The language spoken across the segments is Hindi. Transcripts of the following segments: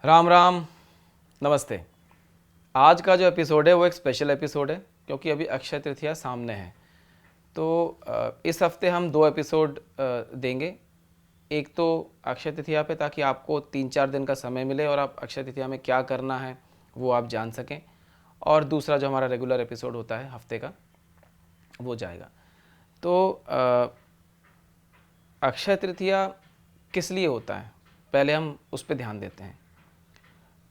राम राम, नमस्ते। आज का जो एपिसोड है वो एक स्पेशल एपिसोड है क्योंकि अभी अक्षय तृतीया सामने है। तो इस हफ्ते हम दो एपिसोड देंगे। एक तो अक्षय तृतीया पे, ताकि आपको 3-4 दिन का समय मिले और आप अक्षय तृतीया में क्या करना है वो आप जान सकें। और दूसरा जो हमारा रेगुलर एपिसोड होता है हफ्ते का, वो जाएगा। तो अक्षय तृतीया किस लिए होता है, पहले हम उस पर ध्यान देते हैं।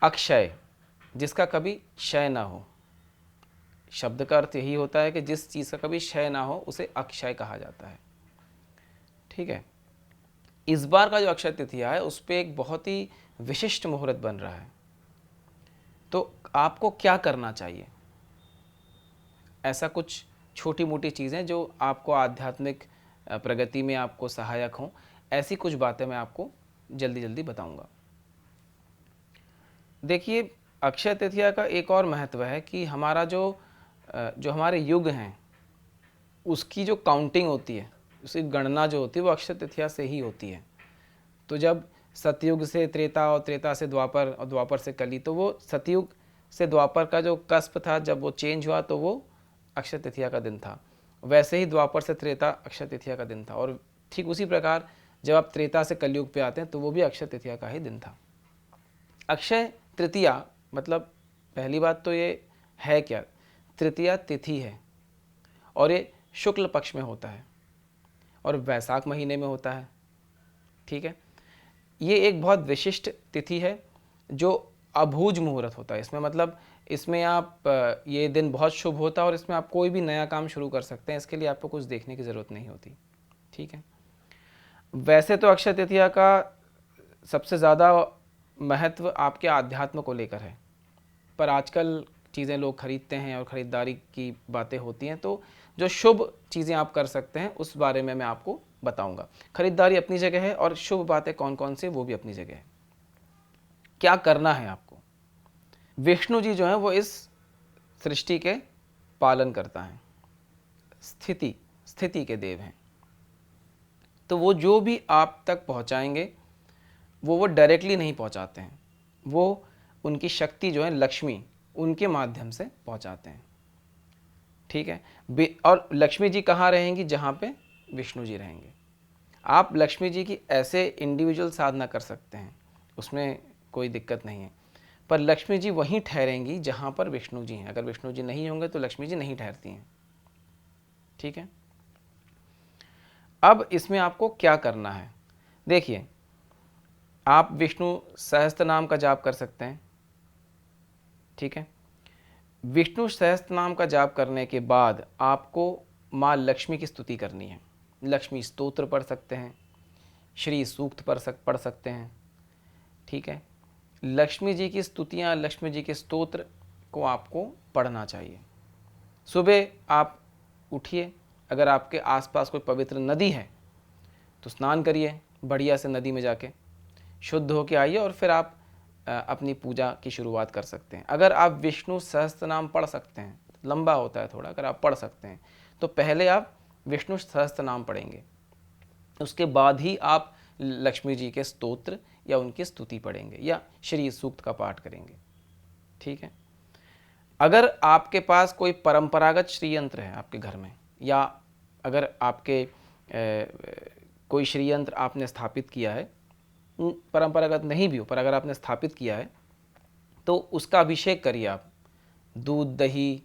अक्षय, जिसका कभी क्षय ना हो। शब्द का अर्थ यही होता है कि जिस चीज़ का कभी क्षय ना हो उसे अक्षय कहा जाता है। ठीक है। इस बार का जो अक्षय तृतीया है उस पर एक बहुत ही विशिष्ट मुहूर्त बन रहा है। तो आपको क्या करना चाहिए, ऐसा कुछ छोटी मोटी चीज़ें जो आपको आध्यात्मिक प्रगति में आपको सहायक हों, ऐसी कुछ बातें मैं आपको जल्दी जल्दी बताऊंगा। देखिए, अक्षय तृतीया का एक और महत्व है कि हमारा जो हमारे युग हैं उसकी जो काउंटिंग होती है, उसकी गणना जो होती है वो अक्षय तृतीया से ही होती है। तो जब सतयुग से त्रेता और त्रेता से द्वापर और द्वापर से कली, तो वो सतयुग से द्वापर का जो कस्प था, जब वो चेंज हुआ तो वो अक्षय तृतीया का दिन था। वैसे ही द्वापर से त्रेता अक्षय तृतीया का दिन था, और ठीक उसी प्रकार जब आप त्रेता से कलयुग पे आते हैं तो वो भी अक्षय तृतीया का ही दिन था। अक्षय तृतीया मतलब, पहली बात तो ये है क्या, तृतीया तिथि है और ये शुक्ल पक्ष में होता है और वैशाख महीने में होता है। ठीक है। ये एक बहुत विशिष्ट तिथि है जो अभूज मुहूर्त होता है। इसमें मतलब इसमें आप ये दिन बहुत शुभ होता है और इसमें आप कोई भी नया काम शुरू कर सकते हैं। इसके लिए आपको कुछ देखने की ज़रूरत नहीं होती। ठीक है। वैसे तो अक्षय तृतीया का सबसे ज़्यादा महत्व आपके आध्यात्म को लेकर है, पर आजकल चीज़ें लोग खरीदते हैं और ख़रीदारी की बातें होती हैं, तो जो शुभ चीज़ें आप कर सकते हैं उस बारे में मैं आपको बताऊंगा। खरीदारी अपनी जगह है और शुभ बातें कौन कौन सी वो भी अपनी जगह है। क्या करना है आपको, विष्णु जी जो हैं वो इस सृष्टि के पालन करता है, स्थिति स्थिति के देव हैं। तो वो जो भी आप तक पहुंचाएंगे वो डायरेक्टली नहीं पहुंचाते हैं, वो उनकी शक्ति जो है लक्ष्मी, उनके माध्यम से पहुंचाते हैं। ठीक है। और लक्ष्मी जी कहाँ रहेंगी, जहाँ पे विष्णु जी रहेंगे। आप लक्ष्मी जी की ऐसे इंडिविजुअल साधना कर सकते हैं, उसमें कोई दिक्कत नहीं है, पर लक्ष्मी जी वहीं ठहरेंगी जहाँ पर विष्णु जी हैं। अगर विष्णु जी नहीं होंगे तो लक्ष्मी जी नहीं ठहरती हैं। ठीक है। अब इसमें आपको क्या करना है, देखिए, आप विष्णु सहस्त्र नाम का जाप कर सकते हैं। ठीक है। विष्णु सहस्त्र नाम का जाप करने के बाद आपको माँ लक्ष्मी की स्तुति करनी है। लक्ष्मी स्तोत्र पढ़ सकते हैं, श्री सूक्त पढ़ सकते हैं। ठीक है। लक्ष्मी जी की स्तुतियाँ, लक्ष्मी जी के स्तोत्र को आपको पढ़ना चाहिए। सुबह आप उठिए, अगर आपके आसपास कोई पवित्र नदी है तो स्नान करिए बढ़िया से नदी में जाके, शुद्ध होके आइए और फिर आप अपनी पूजा की शुरुआत कर सकते हैं। अगर आप विष्णु सहस्त्र नाम पढ़ सकते हैं, लंबा होता है थोड़ा, अगर आप पढ़ सकते हैं तो पहले आप विष्णु सहस्त्र नाम पढ़ेंगे, उसके बाद ही आप लक्ष्मी जी के स्तोत्र या उनकी स्तुति पढ़ेंगे या श्री सूक्त का पाठ करेंगे। ठीक है। अगर आपके पास कोई परंपरागत श्री यंत्र है आपके घर में, या अगर आपके कोई श्री यंत्र आपने स्थापित किया है, परंपरागत नहीं भी हो पर अगर आपने स्थापित किया है, तो उसका अभिषेक करिए आप। दूध दही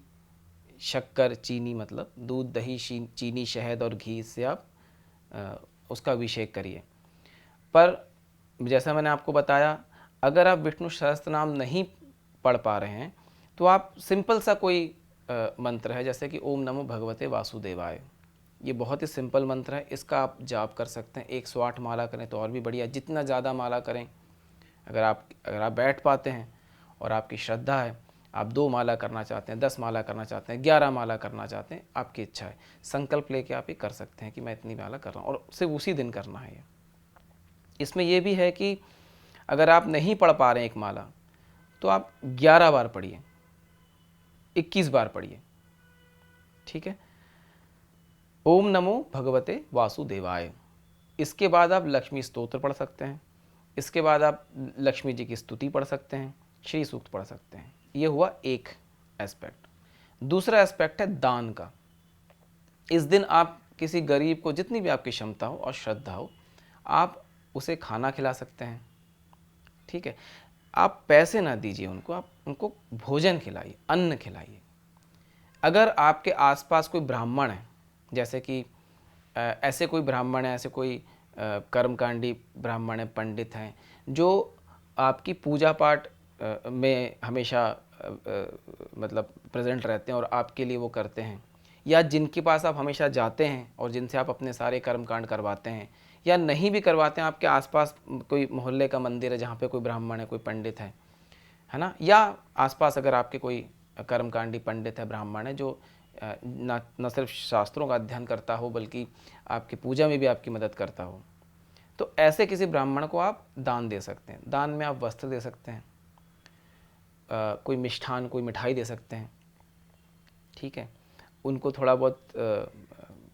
शक्कर चीनी, मतलब दूध दही चीनी शहद और घी से आप उसका अभिषेक करिए। पर जैसा मैंने आपको बताया, अगर आप विष्णु सहस्त्र नाम नहीं पढ़ पा रहे हैं तो आप सिंपल सा कोई मंत्र है, जैसे कि ओम नमो भगवते वासुदेवाय। ये बहुत ही सिंपल मंत्र है, इसका आप जाप कर सकते हैं। 108 माला करें तो और भी बढ़िया, जितना ज़्यादा माला करें। अगर आप बैठ पाते हैं और आपकी श्रद्धा है, आप 2 माला करना चाहते हैं, 10 माला करना चाहते हैं, 11 माला करना चाहते हैं, आपकी इच्छा है, संकल्प लेके आप ये कर सकते हैं कि मैं इतनी माला कर रहा हूँ, और सिर्फ उसी दिन करना है ये। इसमें यह भी है कि अगर आप नहीं पढ़ पा रहे हैं एक माला, तो आप 11 बार पढ़िए, 21 बार पढ़िए। ठीक है। ओम नमो भगवते वासुदेवाय। इसके बाद आप लक्ष्मी स्तोत्र पढ़ सकते हैं, इसके बाद आप लक्ष्मी जी की स्तुति पढ़ सकते हैं, श्री सूक्त पढ़ सकते हैं। ये हुआ एक एस्पेक्ट। दूसरा एस्पेक्ट है दान का। इस दिन आप किसी गरीब को, जितनी भी आपकी क्षमता हो और श्रद्धा हो, आप उसे खाना खिला सकते हैं। ठीक है, आप पैसे ना दीजिए उनको, आप उनको भोजन खिलाइए, अन्न खिलाइए। अगर आपके आसपास कोई ब्राह्मण है, जैसे कि ऐसे कोई ब्राह्मण है, ऐसे कोई कर्मकांडी ब्राह्मण है, पंडित हैं, जो आपकी पूजा पाठ में हमेशा मतलब प्रेजेंट रहते हैं और आपके लिए वो करते हैं, या जिनके पास आप हमेशा जाते हैं और जिनसे आप अपने सारे कर्मकांड करवाते हैं, या नहीं भी करवाते हैं, आपके आसपास कोई मोहल्ले का मंदिर है जहाँ पे कोई ब्राह्मण है, कोई पंडित है ना, या आसपास अगर आपके कोई कर्मकांडी पंडित है, ब्राह्मण है, जो न सिर्फ शास्त्रों का अध्ययन करता हो बल्कि आपकी पूजा में भी आपकी मदद करता हो, तो ऐसे किसी ब्राह्मण को आप दान दे सकते हैं। दान में आप वस्त्र दे सकते हैं, कोई मिष्ठान, कोई मिठाई दे सकते हैं। ठीक है, उनको थोड़ा बहुत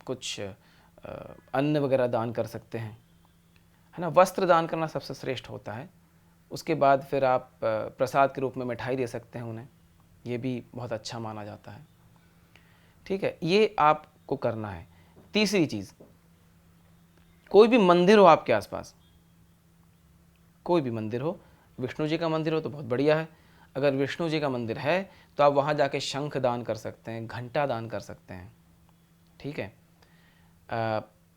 कुछ अन्न वगैरह दान कर सकते हैं, है ना। वस्त्र दान करना सबसे श्रेष्ठ होता है। उसके बाद फिर आप प्रसाद के रूप में मिठाई दे सकते हैं उन्हें, ये भी बहुत अच्छा माना जाता है। ठीक है, ये आपको करना है। तीसरी चीज़, कोई भी मंदिर हो आपके आसपास, कोई भी मंदिर हो, विष्णु जी का मंदिर हो तो बहुत बढ़िया है। अगर विष्णु जी का मंदिर है तो आप वहाँ जाके शंख दान कर सकते हैं, घंटा दान कर सकते हैं। ठीक है,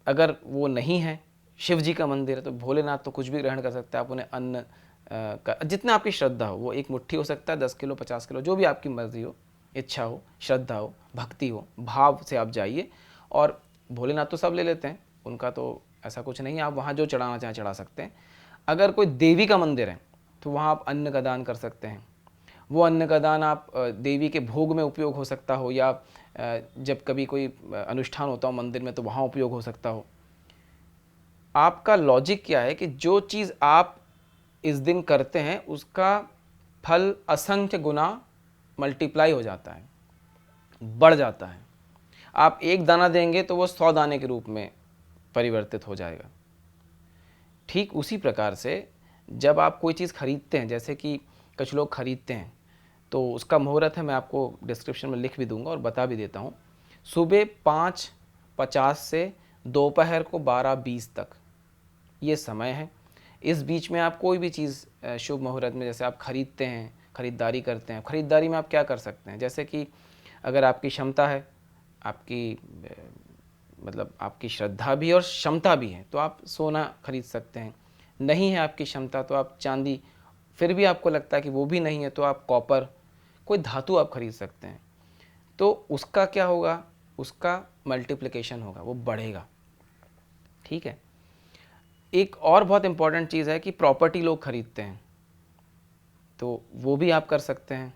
अगर वो नहीं है, शिव जी का मंदिर है, तो भोलेनाथ तो कुछ भी ग्रहण कर सकते हैं। आप उन्हें अन्न का जितना आपकी श्रद्धा हो, वो एक मुट्ठी हो सकता है, 10 किलो 50 किलो, जो भी आपकी मर्जी हो, इच्छा हो, श्रद्धा हो, भक्ति हो, भाव से आप जाइए। और भोलेनाथ तो सब ले लेते हैं, उनका तो ऐसा कुछ नहीं है, आप वहाँ जो चढ़ाना चाहें चढ़ा सकते हैं। अगर कोई देवी का मंदिर है तो वहाँ आप अन्न का दान कर सकते हैं। वो अन्न का दान आप देवी के भोग में उपयोग हो सकता हो, या जब कभी कोई अनुष्ठान होता हो मंदिर में तो वहाँ उपयोग हो सकता हो। आपका लॉजिक क्या है कि जो चीज़ आप इस दिन करते हैं उसका फल असंख्य गुना मल्टीप्लाई हो जाता है, बढ़ जाता है। आप एक दाना देंगे तो वो 100 दाने के रूप में परिवर्तित हो जाएगा। ठीक उसी प्रकार से जब आप कोई चीज़ खरीदते हैं, जैसे कि कुछ लोग खरीदते हैं, तो उसका मुहूर्त है, मैं आपको डिस्क्रिप्शन में लिख भी दूंगा और बता भी देता हूँ। सुबह 5:50 से दोपहर को 12:20 तक ये समय है। इस बीच में आप कोई भी चीज़ शुभ मुहूर्त में, जैसे आप खरीदते हैं, ख़रीदारी करते हैं, ख़रीदारी में आप क्या कर सकते हैं, जैसे कि अगर आपकी क्षमता है, आपकी मतलब आपकी श्रद्धा भी और क्षमता भी है, तो आप सोना खरीद सकते हैं। नहीं है आपकी क्षमता तो आप चांदी, फिर भी आपको लगता है कि वो भी नहीं है तो आप कॉपर, कोई धातु आप खरीद सकते हैं। तो उसका क्या होगा, उसका मल्टीप्लिकेशन होगा, वो बढ़ेगा। ठीक है, एक और बहुत इंपॉर्टेंट चीज़ है कि प्रॉपर्टी लोग खरीदते हैं, तो वो भी आप कर सकते हैं।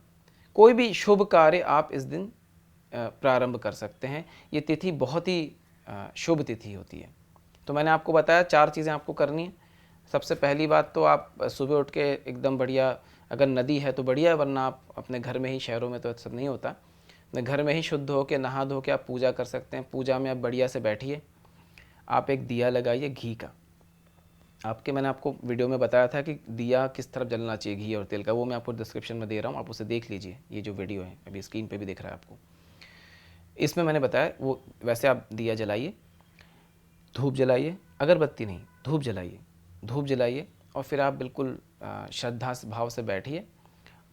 कोई भी शुभ कार्य आप इस दिन प्रारंभ कर सकते हैं। ये तिथि बहुत ही शुभ तिथि होती है। तो मैंने आपको बताया 4 चीज़ें आपको करनी है। सबसे पहली बात तो आप सुबह उठ के एकदम बढ़िया, अगर नदी है तो बढ़िया है, वरना आप अपने घर में ही, शहरों में तो सब नहीं होता, अपने घर में ही शुद्ध होकर नहा धो के आप पूजा कर सकते हैं। पूजा में आप बढ़िया से बैठिए, आप एक दिया लगाइए घी का। मैंने आपको वीडियो में बताया था कि दिया किस तरफ जलना चाहिए, घी और तेल का, वो मैं आपको डिस्क्रिप्शन में दे रहा हूँ, आप उसे देख लीजिए। ये जो वीडियो है अभी स्क्रीन पे भी दिख रहा है आपको, इसमें मैंने बताया वो वैसे आप दिया जलाइए, धूप जलाइए, अगरबत्ती नहीं, धूप जलाइए, धूप जलाइए और फिर आप बिल्कुल श्रद्धा भाव से बैठिए।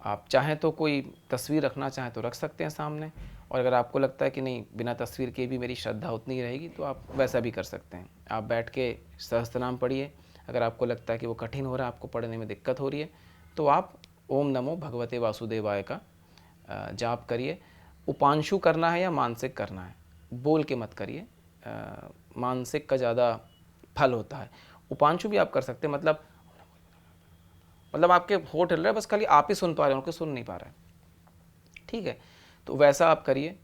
आप चाहें तो कोई तस्वीर रखना चाहें तो रख सकते हैं सामने, और अगर आपको लगता है कि नहीं बिना तस्वीर के भी मेरी श्रद्धा उतनी ही रहेगी तो आप वैसा भी कर सकते हैं। आप बैठ के सहस्त्रनाम पढ़िए। अगर आपको लगता है कि वो कठिन हो रहा है, आपको पढ़ने में दिक्कत हो रही है, तो आप ओम नमो भगवते वासुदेवाय का जाप करिए। उपांशु करना है या मानसिक करना है, बोल के मत करिए, मानसिक का ज़्यादा फल होता है। उपांशु भी आप कर सकते हैं, मतलब आपके होठ हिल रहे हैं, बस खाली आप ही सुन पा रहे हैं, उनको सुन नहीं पा रहे हैं। ठीक है, तो वैसा आप करिए।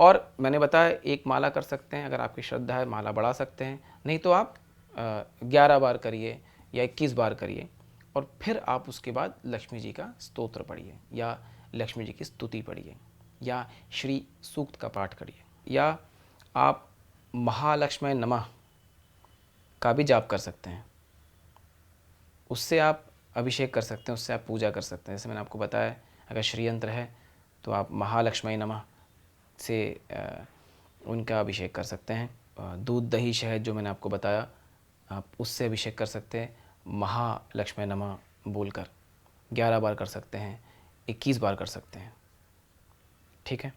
और मैंने बताया एक माला कर सकते हैं, अगर आपकी श्रद्धा है माला बढ़ा सकते हैं, नहीं तो आप 11 बार करिए या 21 बार करिए। और फिर आप उसके बाद लक्ष्मी जी का स्तोत्र पढ़िए, या लक्ष्मी जी की स्तुति पढ़िए, या श्री सूक्त का पाठ करिए, या आप महालक्ष्मी नमः का भी जाप कर सकते हैं। उससे आप अभिषेक कर सकते हैं, उससे आप पूजा कर सकते हैं। जैसे मैंने आपको बताया, अगर श्रीयंत्र है तो आप महालक्ष्मी नमः से उनका अभिषेक कर सकते हैं। दूध दही शहद जो मैंने आपको बताया, आप उससे अभिषेक कर सकते हैं। महालक्ष्मी नमः बोलकर 11 बार कर सकते हैं, 21 बार कर सकते हैं। ठीक है,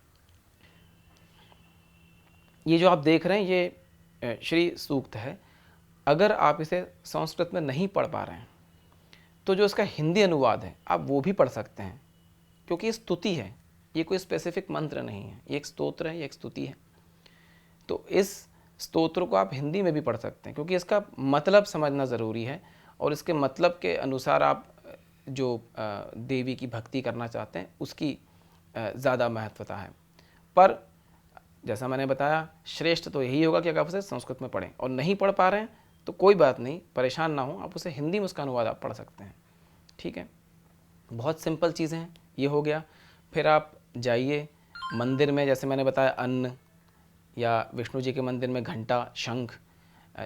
ये जो आप देख रहे हैं ये श्री सूक्त है। अगर आप इसे संस्कृत में नहीं पढ़ पा रहे हैं तो जो इसका हिंदी अनुवाद है आप वो भी पढ़ सकते हैं, क्योंकि ये स्तुति है, ये कोई स्पेसिफिक मंत्र नहीं है, ये एक स्तोत्र है, ये एक स्तुति है। तो इस स्तोत्र को आप हिंदी में भी पढ़ सकते हैं, क्योंकि इसका मतलब समझना ज़रूरी है और इसके मतलब के अनुसार आप जो देवी की भक्ति करना चाहते हैं उसकी ज़्यादा महत्वता है। पर जैसा मैंने बताया, श्रेष्ठ तो यही होगा कि अगर आप उसे संस्कृत में पढ़ें, और नहीं पढ़ पा रहे हैं तो कोई बात नहीं, परेशान ना हो, आप उसे हिंदी में उसका अनुवाद आप पढ़ सकते हैं। ठीक है, बहुत सिंपल चीज़ें हैं। ये हो गया। फिर आप जाइए मंदिर में, जैसे मैंने बताया अन्न, या विष्णु जी के मंदिर में घंटा शंख,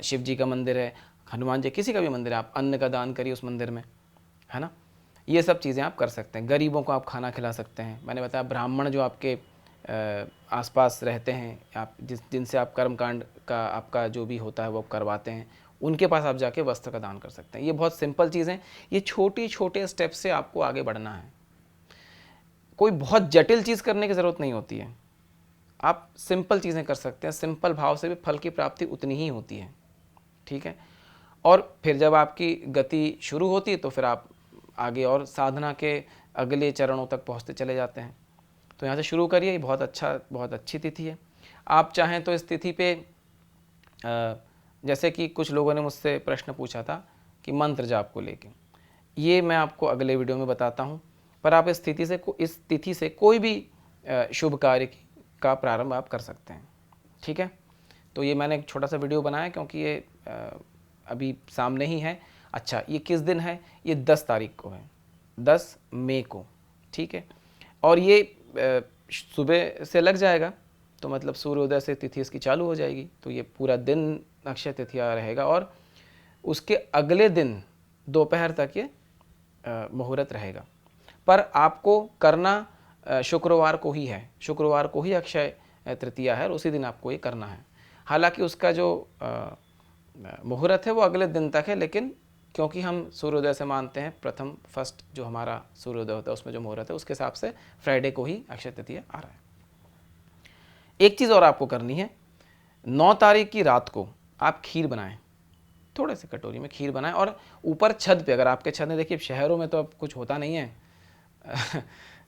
शिव जी का मंदिर है, हनुमान जी, किसी का भी मंदिर है, आप अन्न का दान करिए उस मंदिर में, है ना। ये सब चीज़ें आप कर सकते हैं। गरीबों को आप खाना खिला सकते हैं। मैंने बताया ब्राह्मण जो आपके आसपास रहते हैं, आप जिनसे आप कर्मकांड का आपका जो भी होता है वो करवाते हैं, उनके पास आप जाके वस्त्र का दान कर सकते हैं। ये बहुत सिंपल चीज़ें, ये छोटे छोटे स्टेप से आपको आगे बढ़ना है। कोई बहुत जटिल चीज़ करने की ज़रूरत नहीं होती है, आप सिंपल चीज़ें कर सकते हैं। सिंपल भाव से भी फल की प्राप्ति उतनी ही होती है। ठीक है, और फिर जब आपकी गति शुरू होती है तो फिर आप आगे और साधना के अगले चरणों तक पहुंचते चले जाते हैं। तो यहाँ से शुरू करिए, ये बहुत अच्छी तिथि है। आप चाहें तो इस तिथि पे जैसे कि कुछ लोगों ने मुझसे प्रश्न पूछा था कि मंत्र जाप को लेके, ये मैं आपको अगले वीडियो में बताता हूँ। पर आप इस तिथि से कोई भी शुभ कार्य का प्रारंभ आप कर सकते हैं। ठीक है, तो ये मैंने एक छोटा सा वीडियो बनाया क्योंकि ये अभी सामने ही है। अच्छा, ये किस दिन है? ये 10 तारीख को है, 10 मई को। ठीक है, और ये सुबह से लग जाएगा, तो मतलब सूर्योदय से तिथि इसकी चालू हो जाएगी। तो ये पूरा दिन अक्षय तिथिया रहेगा और उसके अगले दिन दोपहर तक ये मुहूर्त रहेगा। पर आपको करना शुक्रवार को ही है, शुक्रवार को ही अक्षय तृतीया है और उसी दिन आपको ये करना है। हालांकि उसका जो मुहूर्त है वो अगले दिन तक है, लेकिन क्योंकि हम सूर्योदय से मानते हैं, प्रथम फर्स्ट जो हमारा सूर्योदय होता है उसमें जो मुहूर्त है उसके हिसाब से फ्राइडे को ही अक्षय तृतीया आ रहा है। एक चीज़ और आपको करनी है, 9 तारीख की रात को आप खीर बनाएं, थोड़े से कटोरी में खीर बनाएं, और ऊपर छत पे, अगर आपके छत में, देखिए शहरों में तो अब कुछ होता नहीं है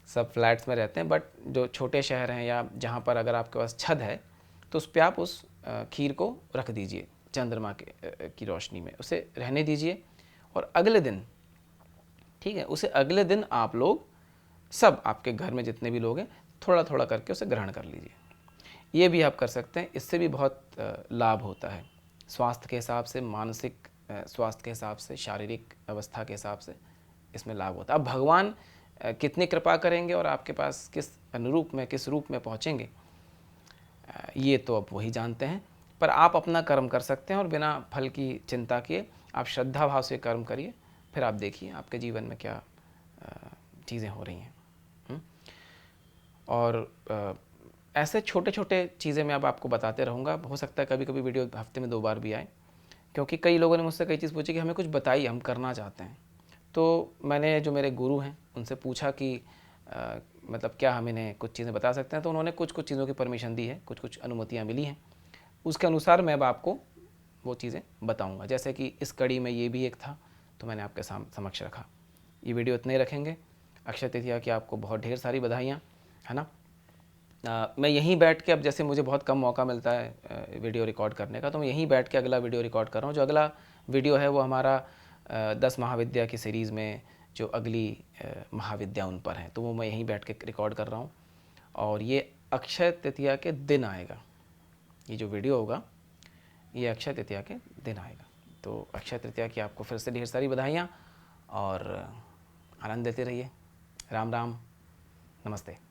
सब फ्लैट्स में रहते हैं, बट जो छोटे शहर हैं या जहाँ पर अगर आपके पास छत है तो उस पर आप उस खीर को रख दीजिए चंद्रमा की रोशनी में, उसे रहने दीजिए। और अगले दिन, ठीक है, उसे अगले दिन आप लोग सब, आपके घर में जितने भी लोग हैं, थोड़ा थोड़ा करके उसे ग्रहण कर लीजिए। ये भी आप कर सकते हैं, इससे भी बहुत लाभ होता है स्वास्थ्य के हिसाब से, मानसिक स्वास्थ्य के हिसाब से, शारीरिक अवस्था के हिसाब से इसमें लाभ होता है। अब भगवान कितनी कृपा करेंगे और आपके पास किस अनुरूप में, किस रूप में पहुँचेंगे, ये तो अब वही जानते हैं। पर आप अपना कर्म कर सकते हैं और बिना फल की चिंता किए आप श्रद्धा भाव से कर्म करिए, फिर आप देखिए आपके जीवन में क्या चीज़ें हो रही हैं। और ऐसे छोटे छोटे चीज़ें मैं अब आपको बताते रहूँगा। हो सकता है कभी कभी वीडियो हफ्ते में 2 बार भी आए, क्योंकि कई लोगों ने मुझसे कई चीज़ पूछी कि हमें कुछ बताइए, हम करना चाहते हैं। तो मैंने जो मेरे गुरु हैं उनसे पूछा कि मतलब क्या हम इन्हें कुछ चीज़ें बता सकते हैं, तो उन्होंने कुछ कुछ चीज़ों की परमिशन दी है, कुछ कुछ अनुमतियाँ मिली हैं। उसके अनुसार मैं अब आपको वो चीज़ें बताऊँगा। जैसे कि इस कड़ी में ये भी एक था, तो मैंने आपके समक्ष रखा। ये वीडियो इतने ही रखेंगे। अक्षय तृतीया की आपको बहुत ढेर सारी बधाइयाँ, है ना। मैं यहीं बैठ के, अब जैसे मुझे बहुत कम मौका मिलता है वीडियो रिकॉर्ड करने का, तो मैं यहीं बैठ के अगला वीडियो रिकॉर्ड कर रहा हूँ। जो अगला वीडियो है वो हमारा 10 महाविद्या की सीरीज़ में जो अगली महाविद्या उन पर है, तो वो मैं यहीं बैठ के रिकॉर्ड कर रहा हूँ। और ये अक्षय तृतीया के दिन आएगा, ये जो वीडियो होगा ये अक्षय तृतीया के दिन आएगा। तो अक्षय तृतीया की आपको फिर से ढेर सारी बधाइयाँ और आनंद देते रहिए। राम राम, नमस्ते।